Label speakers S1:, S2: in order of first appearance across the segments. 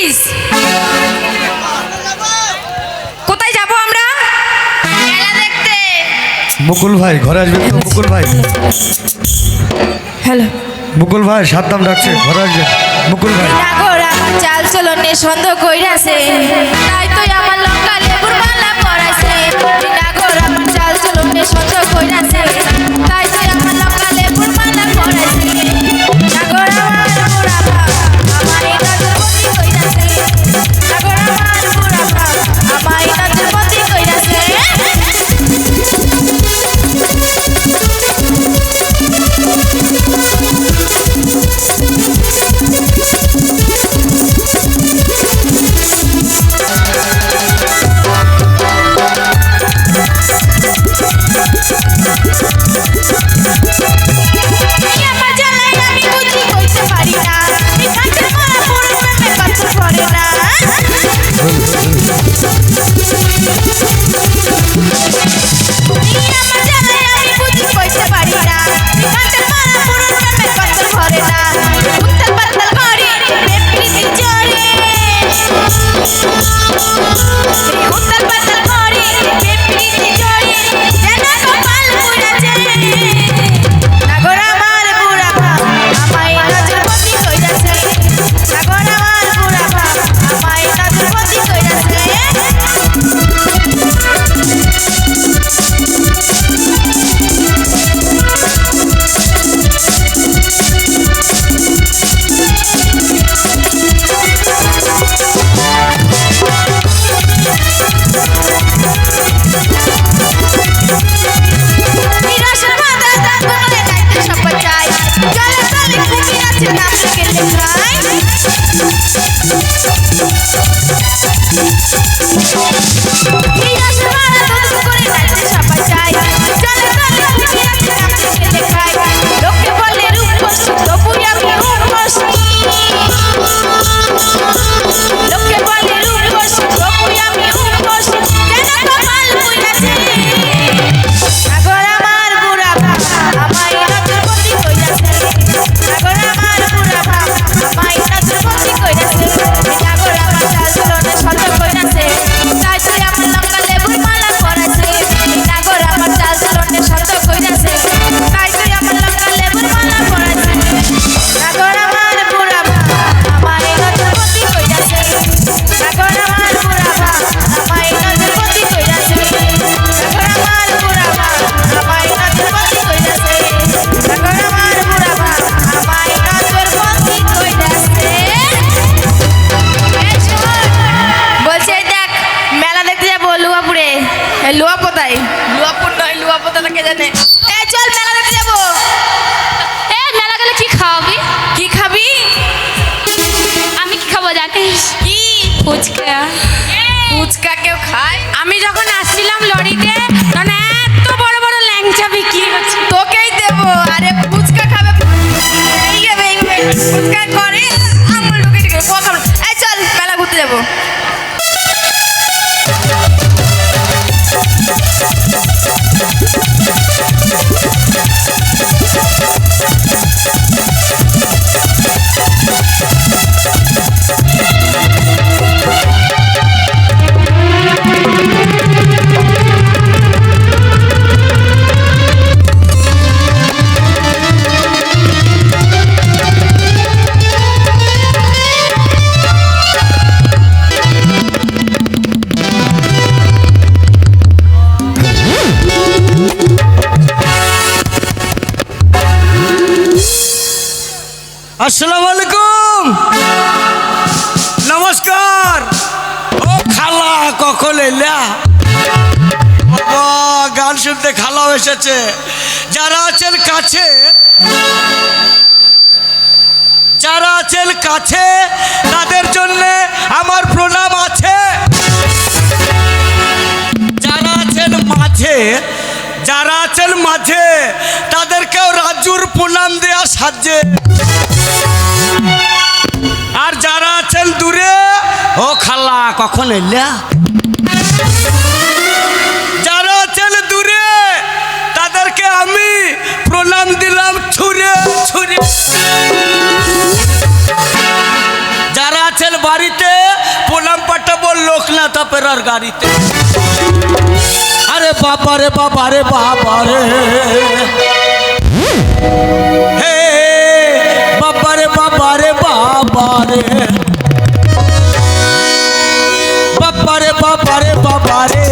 S1: আছিস? কোথায় যাব আমরা?
S2: মেলা দেখতে।
S3: মুকুল ভাই ঘরে আসবেন তো? মুকুল ভাই,
S1: হ্যালো
S3: মুকুল ভাই সাদ্দাম ডাকছে, ঘরে আসবেন মুকুল ভাই।
S2: নাগর আমার চাল চলনে সন্দেহ কইরাছে, তাই তো আমার লঙ্কা লেবুর মালা পরাছে। নাগর আমার চাল চলনে সন্দেহ কইরাছে, তাই তো আমার লঙ্কা লেবুর মালা পরাছে। নাগর আমার বুড়া বাপ আমায় নজরবন্দি কইরাছে, নাগর আমার বুড়া বাপ আমায় নজরবন্দি কইরাছে। লুয়াপোতায়, লুয়াপুর নয় লুয়াপোতা কে জানে। এই চল মেলা দেখতে যাবো।
S4: এ মেলা গেলে কি খাওয়াবি?
S2: কি খাবি?
S4: আমি কি খাবো জানিস?
S2: কি?
S4: ফুচকা।
S2: ফুচকা কেউ খায়?
S1: আমি যখন আসছিলাম লরিতে তখন এত বড় বড় ল্যাংচা বিক্রি হচ্ছে।
S2: তোকেই দেবো। আরে ফুচকা খাবে, ফুচকা করে আমার লোকে ঠিক আছে। এই চল মেলা ঘুরতে যাবো।
S5: আসসালামু আলাইকুম, নমস্কার। ও খালা কখন এলা? বাবা গান শুনতে খালাও এসেছে। যারা আছেন কাছে, যারা আছেন কাছে তাদের জন্য আমার প্রণাম আছে। যারা আছেন মাঝে, যারা আছেন মাঝে তাদেরকেও রাজুর প্রণাম দেয়া সাজে। আর যারা আছেন দূরে, ও খালা কখন এলা? যারা আছেন দূরে তাদেরকে আমি প্রণাম দিলাম ছুঁড়ে ছুঁড়ে। যারা আছেন বাড়িতে লোকনাথ অপেরার গাড়িতে। আরে বাবা রে বাবা রে বাবা রে, হে বাবা রে বাবা রে বাবা রে, বাবা রে বাবা রে বাবা রে,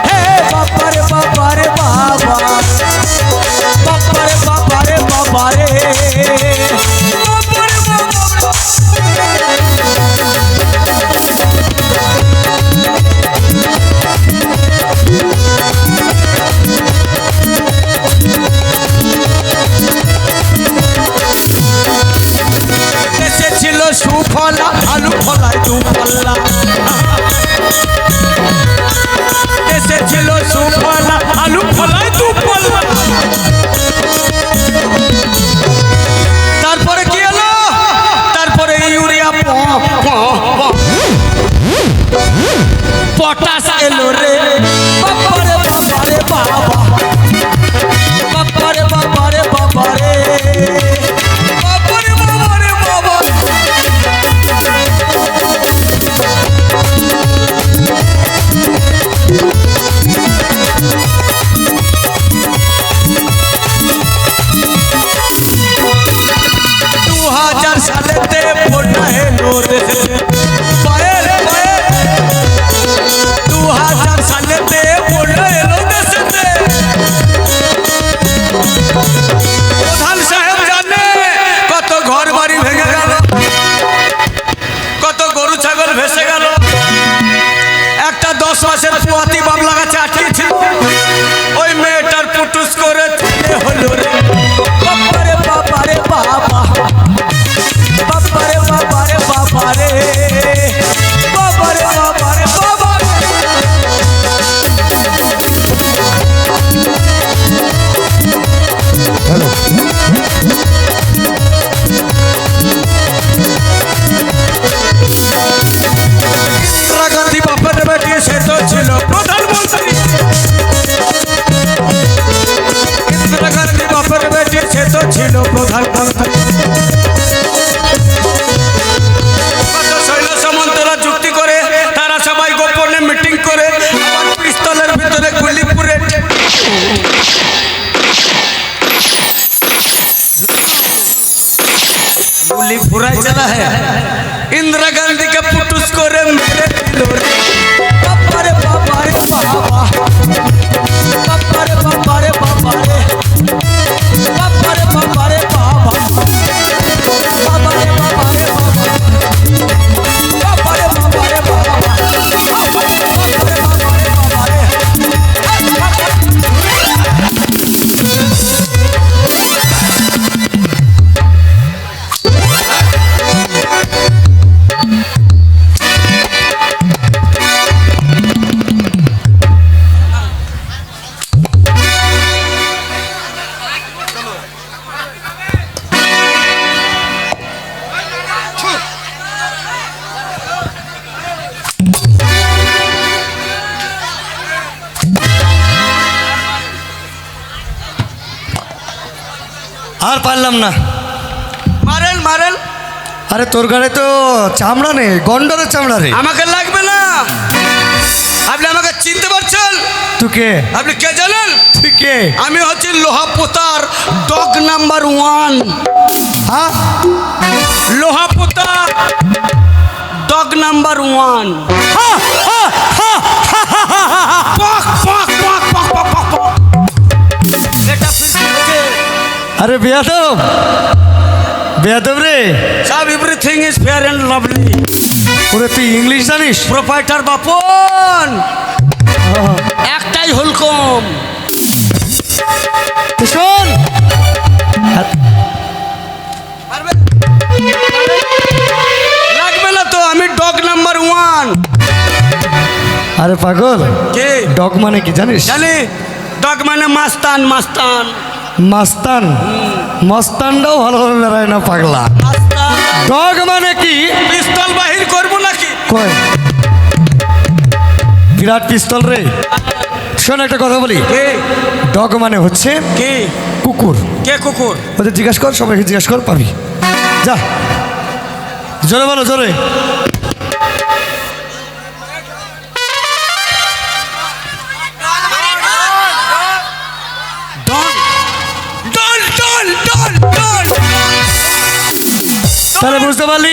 S5: হে বাবা রে বাবা রে বাবা, বাবা রে বাবা রে বাবা রে, বাবা রে বাবা। এসেছিল সুফলা আলু ফলায় দু পাল্লা, এসেছিল সুফলা আলু ফলায় দু পাল্লা। তারপরে কি হলো? তারপরে ইউরিয়া পটাশ এলো রে, বাবারে বাবারে বাবা, বাবারে বাবারে বাবারে, বাবারে বাবারে বাবা। সালেতে ফোটা এলো রে, পায়ের পায়ের 2000 সালেতে ফোটা এলো দেশেতে। প্রধান সাহেব জানে কত ঘর বাড়ি ভেঙে গেল, কত গরু ছাগল ভেসে গেল। একটা 10 মাসের পুয়াতি বাবলা গাছে আটকেছিল, ওই মেয়েটার পুটুস করে ছেলে হলো রে, বাবারে বাবারে বাবা, বাবারে বাবারে বাবারে, বাবারে বাবারে বাবা।
S3: হ্যালো,
S5: ইন্দিরা গান্ধী বাপের বেটি, সে তো ছিল প্রধানমন্ত্রী। ইন্দিরা গান্ধী বাপের বেটি, সে তো ছিল প্রধানমন্ত্রী। কত সৈন্য সামন্তরা যুক্তি করে, তারা সবাই গোপনে মিটিং করে পিস্তলের ভিতরে গুলি পুরে গুলি ফুরাই চলা হ্যাঁ। इंदिरा गांधी के पुटुस करे मेरे बाबारे बाबारे बाबा, बाबारे बाबारे बाबारे, बाबारे बाबारे बाबा, बाबारे बाबारे बाबा, बाबारे बाबारे बाबा, बाबारे बाबारे बाबारे।
S3: আর পারলাম না।
S5: মারেল মারেল।
S3: আরে তোর গাড়ি তো চামড়া নেই, গন্ডরের চামড়া রে।
S5: আমাকে লাগবে না। আপনি আমাকে চিনতে পারছেন?
S3: তুই কে?
S5: আপনি কে জানেন?
S3: তুই কে?
S5: আমি হচ্ছি লোহাপোতার ডগ নাম্বার 1।
S3: হ্যাঁ,
S5: লোহাপোতা ডগ নাম্বার 1।
S3: আরে বেয়াদব, বেয়াদব রে।
S5: সব everything is fair and lovely.
S3: ওরে তুই ইংলিশ জানিস?
S5: প্রোপাইটার বাপন একটাই হুলকম।
S3: শোন,
S5: লাগবে না তো, আমি ডগ নাম্বার 1।
S3: আরে পাগল,
S5: কে?
S3: ডগ মানে কি জানিস?
S5: জানি। ডগ মানে মাস্তান। মাস্তান
S3: মাস্তান। মস্তানটাও ভালোভাবে বেড়ায় না পাগলা।
S5: মাস্তান
S3: ডগ মানে কি?
S5: পিস্তল বাহির করবো নাকি?
S3: কয় বিরাট পিস্তল রে। শোন একটা কথা বলি,
S5: কে?
S3: ডগ মানে হচ্ছে
S5: কে?
S3: কুকুর।
S5: কে কুকুর?
S3: ওদের জিজ্ঞাস কর, সবাইকে জিজ্ঞাস কর, পাবি। যা, জোরে বলো, জোরে। তাহলে বুঝতে পারলি